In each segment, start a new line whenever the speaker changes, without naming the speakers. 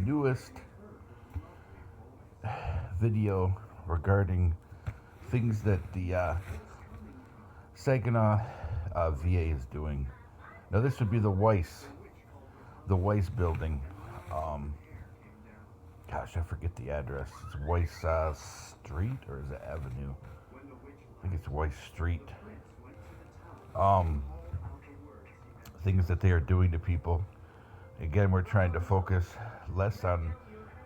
newest video regarding things that the Saginaw VA is doing. Now, this would be the Weiss building. Um, Gosh, I forget the address. It's Weiss Street, or is it Avenue? I think it's Weiss Street. Um, Things that they are doing to people. Again, we're trying to focus less on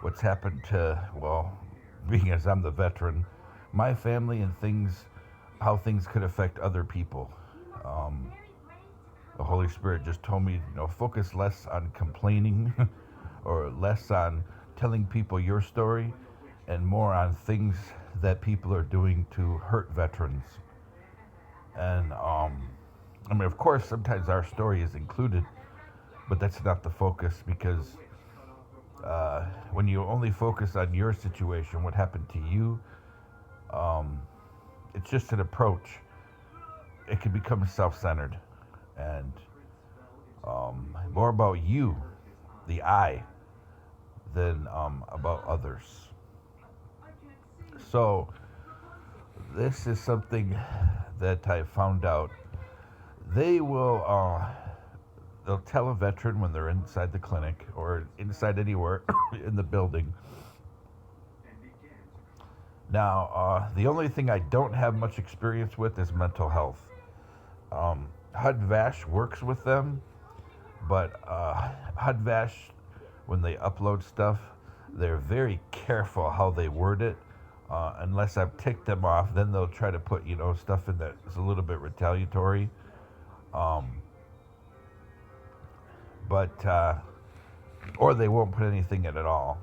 what's happened to, well, being as I'm the veteran, my family and things, how things could affect other people. Um, the Holy Spirit just told me, focus less on complaining or less on telling people your story and more on things that people are doing to hurt veterans. And I mean, of course, sometimes our story is included, but that's not the focus because when you only focus on your situation, what happened to you, um, it's just an approach. It can become self-centered and more about you, the I, than about others. So this is something that I found out. They will they'll tell a veteran when they're inside the clinic or inside anywhere in the building. Now, the only thing I don't have much experience with is mental health. HUD-VASH works with them, but HUD-VASH, when they upload stuff, they're very careful how they word it. Unless I've ticked them off, then they'll try to put, stuff in that is a little bit retaliatory. Um, or they won't put anything in at all.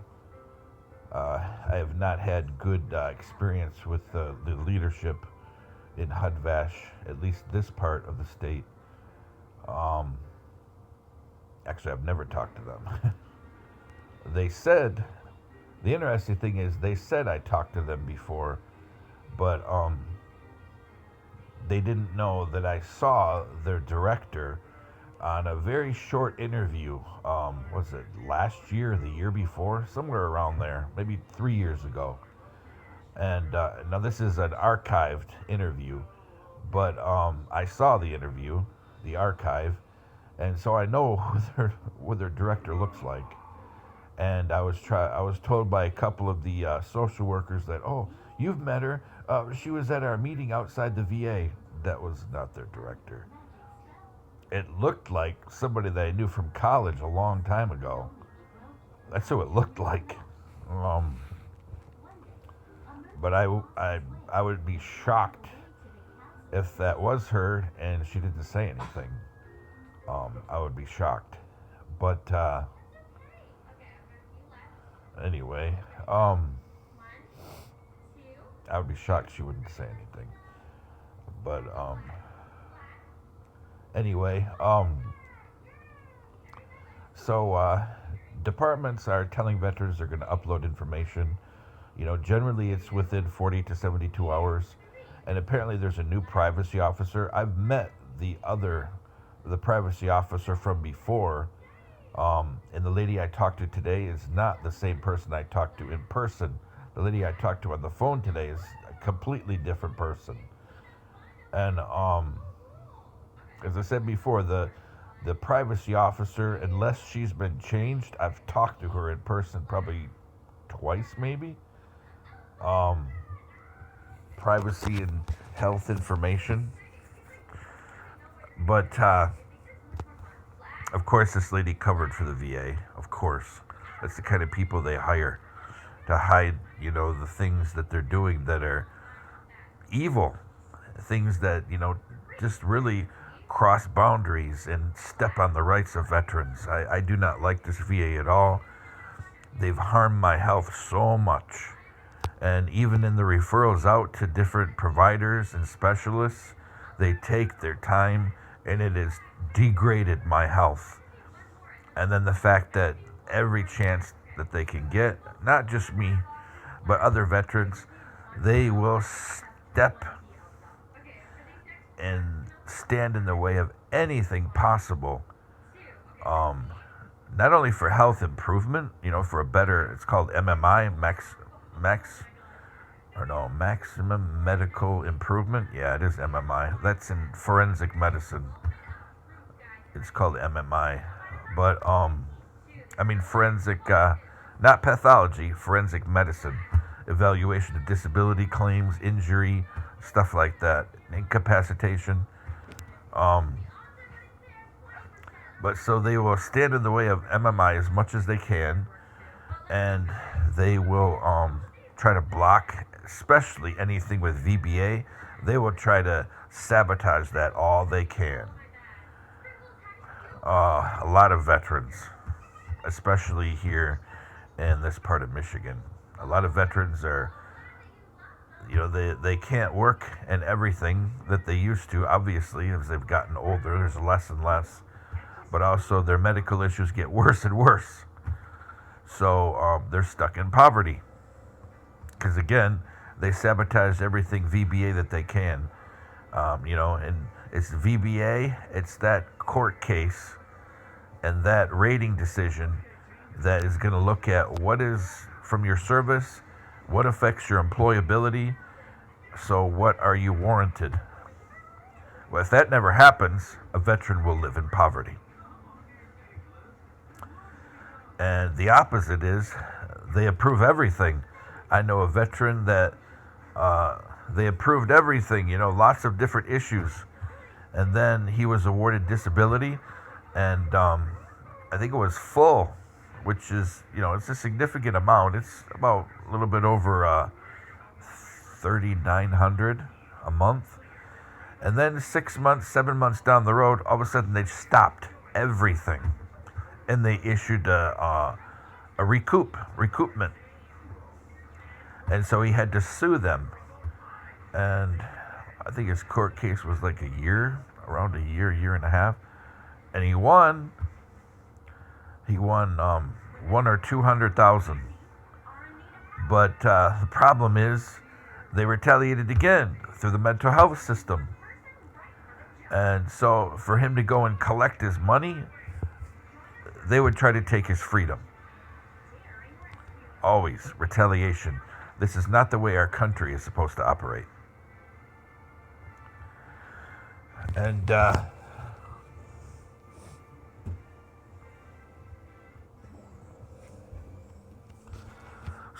I have not had good experience with the leadership in HUD-VASH, at least this part of the state. Um, Actually, I've never talked to them. They said, the interesting thing is, they said I talked to them before, but they didn't know that I saw their director on a very short interview. Was it last year or the year before? Somewhere around there, maybe 3 years ago. And now this is an archived interview, but I saw the interview, the archive, and so I know what their director looks like. And I was told by a couple of the social workers that, oh, you've met her. She was at our meeting outside the VA. That was not their director. It looked like somebody that I knew from college a long time ago. That's who it looked like. But I would be shocked if that was her and she didn't say anything. I would be shocked. But anyway, I would be shocked she wouldn't say anything. But anyway, so departments are telling veterans they're going to upload information. Generally it's within 40 to 72 hours. And apparently there's a new privacy officer. I've met the privacy officer from before. And the lady I talked to today is not the same person I talked to in person. The lady I talked to on the phone today is a completely different person. And as I said before, the privacy officer, unless she's been changed, I've talked to her in person probably twice maybe. Privacy and health information. But of course, this lady covered for the VA. Of course, that's the kind of people they hire to hide, the things that they're doing that are evil, things that just really cross boundaries and step on the rights of veterans. I do not like this VA at all. They've harmed my health so much. And even in the referrals out to different providers and specialists, they take their time and it has degraded my health. And then the fact that every chance that they can get, not just me, but other veterans, they will step and stand in the way of anything possible not only for health improvement, for a better, it's called MMI, max, or no, maximum medical improvement. Yeah, it is MMI. That's in forensic medicine. It's called MMI. But, I mean, forensic, not pathology, forensic medicine. Evaluation of disability claims, injury, stuff like that, incapacitation. Um, but so they will stand in the way of MMI as much as they can, and they will try to block, especially anything with VBA. They will try to sabotage that all they can. A lot of veterans, especially here in this part of Michigan, a lot of veterans are, they can't work and everything that they used to. Obviously, as they've gotten older, there's less and less, but also their medical issues get worse and worse. So they're stuck in poverty because, again, they sabotage everything VBA that they can. And it's VBA, it's that court case and that rating decision that is going to look at what is from your service, what affects your employability, so what are you warranted. Well, if that never happens, a veteran will live in poverty. And the opposite is they approve everything. I know a veteran that they approved everything, lots of different issues. And then he was awarded disability, and I think it was full, which is, it's a significant amount. It's about a little bit over $3,900 a month. And then 6 months, 7 months down the road, all of a sudden they stopped everything, and they issued a recoupment, and so he had to sue them. And I think his court case was like around a year and a half, and he won. He won 1 or 200,000. But the problem is, they retaliated again through the mental health system, and so for him to go and collect his money, they would try to take his freedom. Always retaliation. This is not the way our country is supposed to operate. And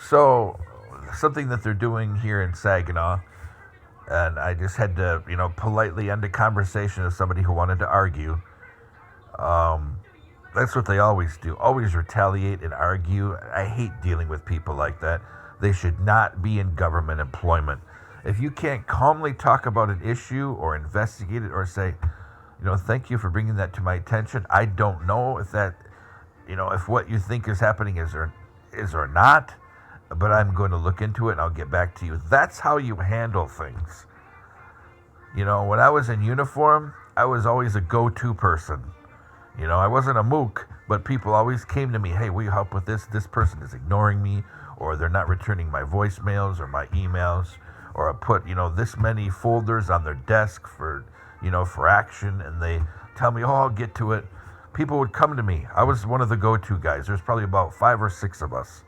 so something that they're doing here in Saginaw, and I just had to, politely end a conversation with somebody who wanted to argue. That's what they always do. Always retaliate and argue. I hate dealing with people like that. They should not be in government employment. If you can't calmly talk about an issue or investigate it or say, thank you for bringing that to my attention. I don't know if that, if what you think is happening is or not, but I'm going to look into it and I'll get back to you. That's how you handle things. When I was in uniform, I was always a go-to person. I wasn't a mook, but people always came to me, hey, will you help with this? This person is ignoring me, or they're not returning my voicemails or my emails, or I put, this many folders on their desk for action, and they tell me, oh, I'll get to it. People would come to me. I was one of the go-to guys. There's probably about 5 or 6 of us.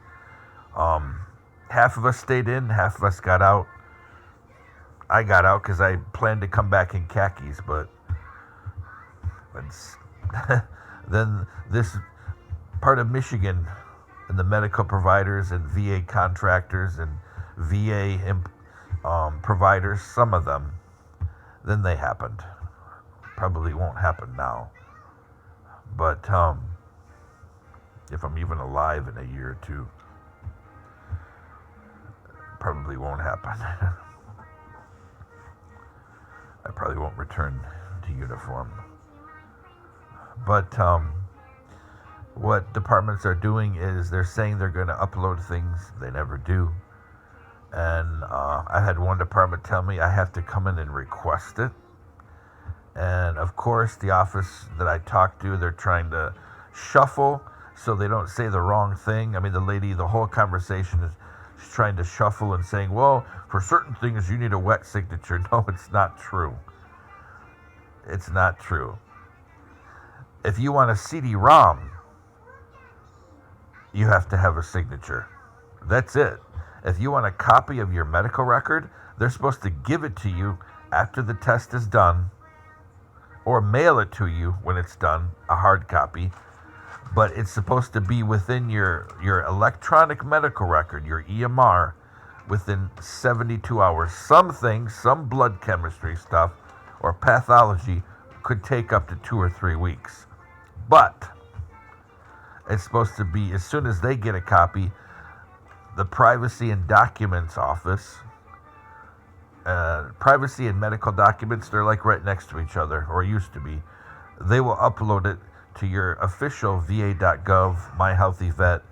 Half of us stayed in, half of us got out. I got out because I planned to come back in khakis, but then this part of Michigan and the medical providers and VA contractors and VA providers, some of them, then they happened. Probably won't happen now. But if I'm even alive in a year or two, probably won't happen. I probably won't return to uniform. But what departments are doing is they're saying they're going to upload things. They never do. And I had one department tell me I have to come in and request it. And of course, the office that I talked to, they're trying to shuffle so they don't say the wrong thing. I mean, the whole conversation is she's trying to shuffle and saying, well, for certain things, you need a wet signature. No, it's not true. It's not true. If you want a CD-ROM, you have to have a signature. That's it. If you want a copy of your medical record, they're supposed to give it to you after the test is done or mail it to you when it's done, a hard copy. But it's supposed to be within your electronic medical record, your EMR, within 72 hours. Some things, some blood chemistry stuff or pathology could take up to 2 or 3 weeks. But it's supposed to be as soon as they get a copy, the Privacy and Documents Office, privacy and medical documents, they're like right next to each other, or used to be. They will upload it to your official VA.gov, My Healthy Vet.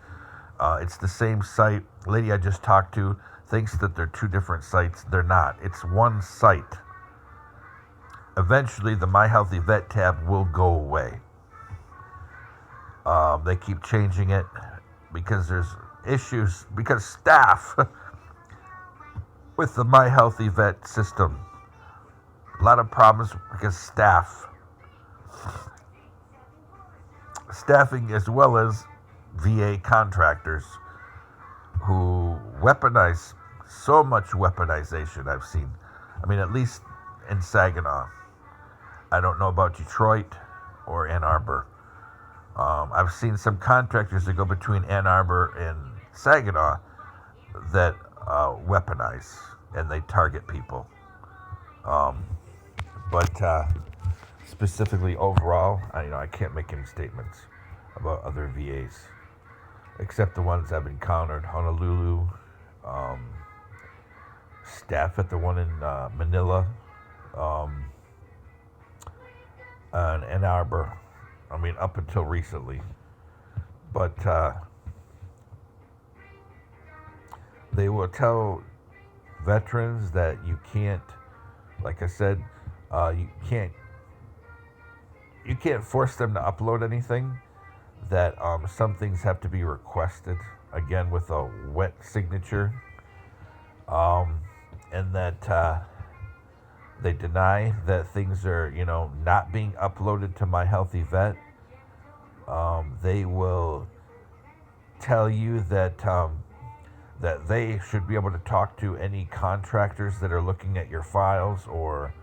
It's the same site. Lady I just talked to thinks that they're two different sites. They're not. It's one site. Eventually, the My Healthy Vet tab will go away. They keep changing it because there's issues, because staff with the My Healthy Vet system. A lot of problems because staffing as well as VA contractors who weaponize, so much weaponization I've seen. I mean, at least in Saginaw. I don't know about Detroit or Ann Arbor. I've seen some contractors that go between Ann Arbor and Saginaw that weaponize and they target people. But specifically overall, I can't make any statements about other VAs except the ones I've encountered. Honolulu, staff at the one in Manila, and Ann Arbor. I mean, up until recently. But they will tell veterans that you can't, like I said, you can't force them to upload anything. That some things have to be requested, again with a wet signature, and that they deny that things are, not being uploaded to My Healthy Vet. They will tell you that that they should be able to talk to any contractors that are looking at your files, or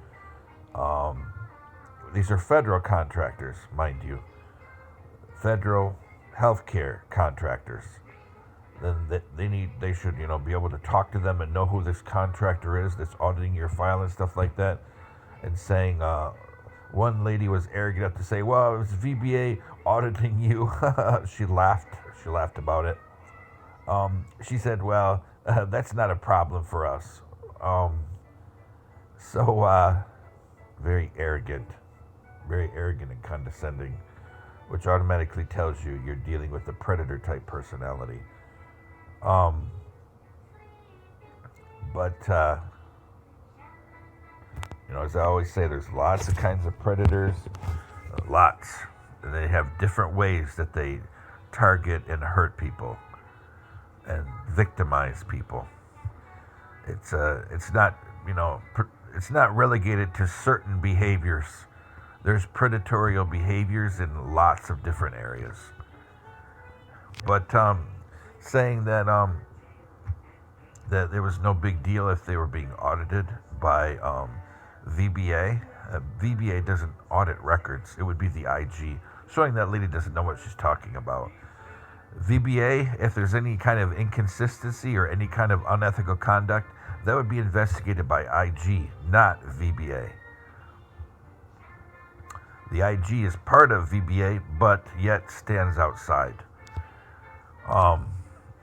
these are federal contractors, mind you, federal healthcare contractors. Then they should be able to talk to them and know who this contractor is that's auditing your file and stuff like that. And saying, one lady was arrogant enough to say, "Well, it was VBA auditing you." She laughed about it. She said, "Well, that's not a problem for us." So very arrogant and condescending, which automatically tells you you're dealing with a predator type personality. But as I always say, there's lots of kinds of predators, lots. And they have different ways that they target and hurt people and victimize people. It's not it's not relegated to certain behaviors. There's predatorial behaviors in lots of different areas. But saying that that there was no big deal if they were being audited by VBA. VBA doesn't audit records. It would be the IG, showing that lady doesn't know what she's talking about. VBA, if there's any kind of inconsistency or any kind of unethical conduct, that would be investigated by IG, not VBA. The IG is part of VBA, but yet stands outside.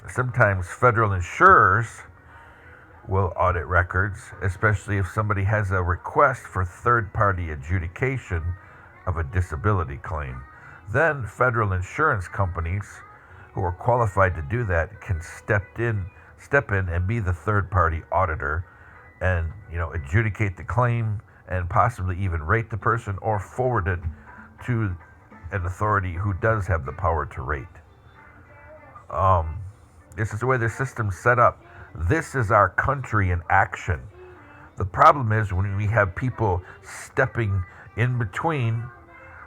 Sometimes federal insurers will audit records, especially if somebody has a request for third-party adjudication of a disability claim. Then federal insurance companies who are qualified to do that can step in and be the third-party auditor and adjudicate the claim and possibly even rate the person or forward it to an authority who does have the power to rate. This is the way the system's set up. This is our country in action. The problem is when we have people stepping in between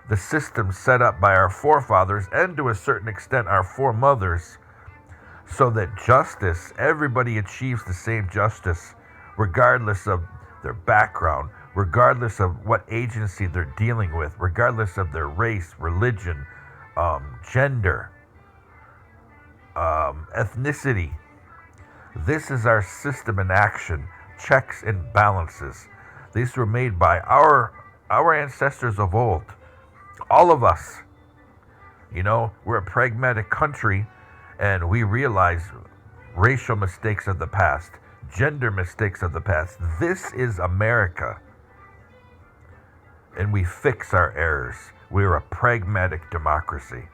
the system set up by our forefathers and to a certain extent our foremothers, so that justice, everybody achieves the same justice, regardless of their background, regardless of what agency they're dealing with, regardless of their race, religion, gender, ethnicity. This is our system in action, checks and balances. These were made by our ancestors of old. All of us. We're a pragmatic country, and we realize racial mistakes of the past, gender mistakes of the past. This is America. And we fix our errors. We're a pragmatic democracy.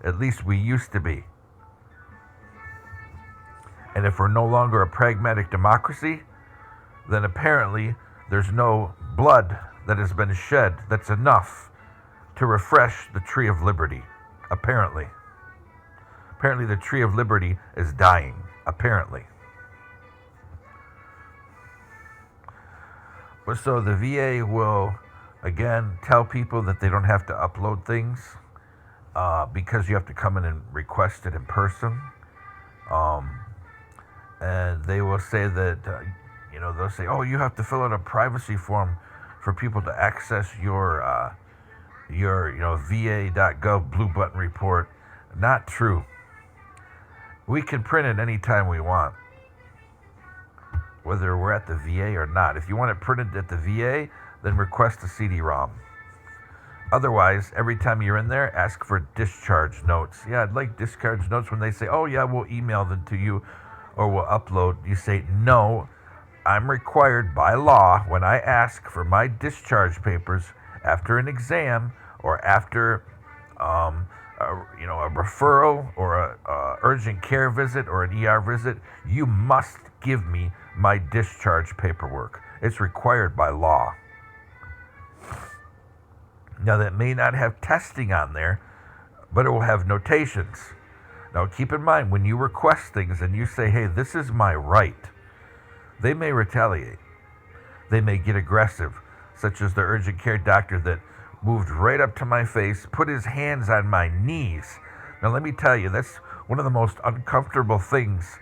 At least we used to be. And if we're no longer a pragmatic democracy, then apparently there's no blood that has been shed that's enough to refresh the tree of liberty. Apparently. Apparently the tree of liberty is dying. Apparently. So the VA will, again, tell people that they don't have to upload things because you have to come in and request it in person. And they will say that, they'll say, oh, you have to fill out a privacy form for people to access your VA.gov blue button report. Not true. We can print it anytime we want, whether we're at the VA or not. If you want it printed at the VA, then request a CD-ROM. Otherwise, every time you're in there, ask for discharge notes. Yeah, I'd like discharge notes. When they say, oh yeah, we'll email them to you or we'll upload, you say, no, I'm required by law when I ask for my discharge papers after an exam or after a referral or a urgent care visit or an ER visit, you must give me my discharge paperwork. It's required by law. Now that may not have testing on there, but it will have notations. Now keep in mind, when you request things and you say, hey, this is my right, they may retaliate. They may get aggressive, such as the urgent care doctor that moved right up to my face, put his hands on my knees. Now let me tell you, that's one of the most uncomfortable things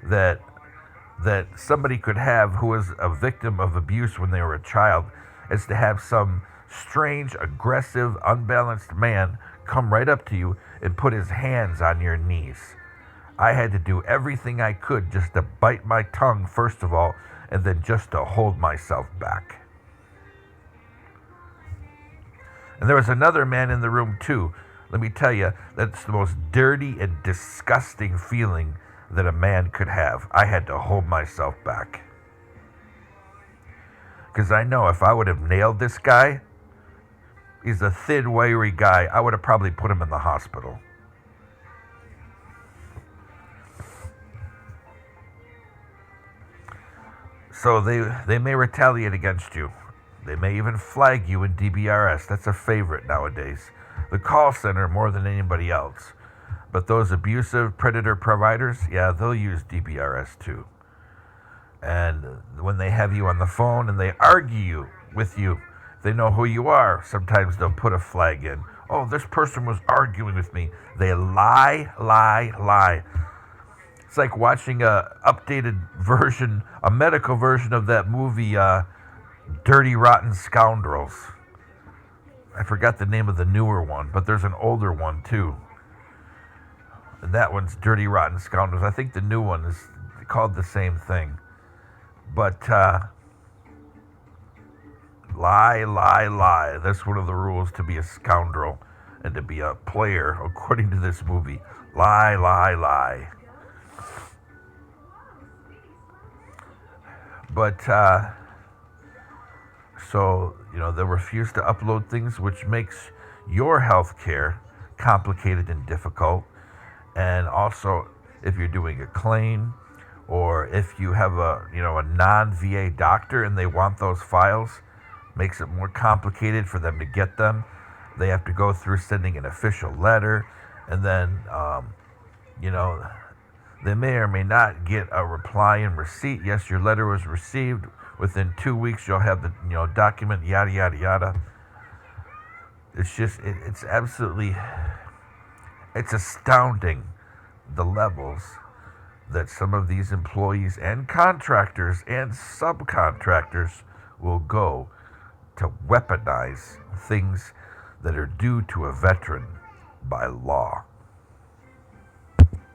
that somebody could have who was a victim of abuse when they were a child, is to have some strange, aggressive, unbalanced man come right up to you and put his hands on your knees. I had to do everything I could just to bite my tongue, first of all, and then just to hold myself back. And there was another man in the room too. Let me tell you, that's the most dirty and disgusting feeling that a man could have. I had to hold myself back. Because I know if I would have nailed this guy, he's a thin, wiry guy, I would have probably put him in the hospital. So they may retaliate against you. They may even flag you in DBRS. That's a favorite nowadays. The call center more than anybody else. But those abusive predator providers, yeah, they'll use DBRS too. And when they have you on the phone and they argue with you, they know who you are. Sometimes they'll put a flag in. Oh, this person was arguing with me. They lie. It's like watching a updated version, a medical version of that movie, Dirty Rotten Scoundrels. I forgot the name of the newer one, but there's an older one too. And that one's Dirty Rotten Scoundrels. I think the new one is called the same thing. But lie. That's one of the rules to be a scoundrel and to be a player, according to this movie. Lie. But, so, they'll refuse to upload things, which makes your health care complicated and difficult. And also, if you're doing a claim, or if you have a non-VA doctor and they want those files, makes it more complicated for them to get them. They have to go through sending an official letter, and then, they may or may not get a reply and receipt. Yes, your letter was received. Within 2 weeks, you'll have the document, yada, yada, yada. It's absolutely, it's astounding the levels that some of these employees and contractors and subcontractors will go to weaponize things that are due to a veteran by law.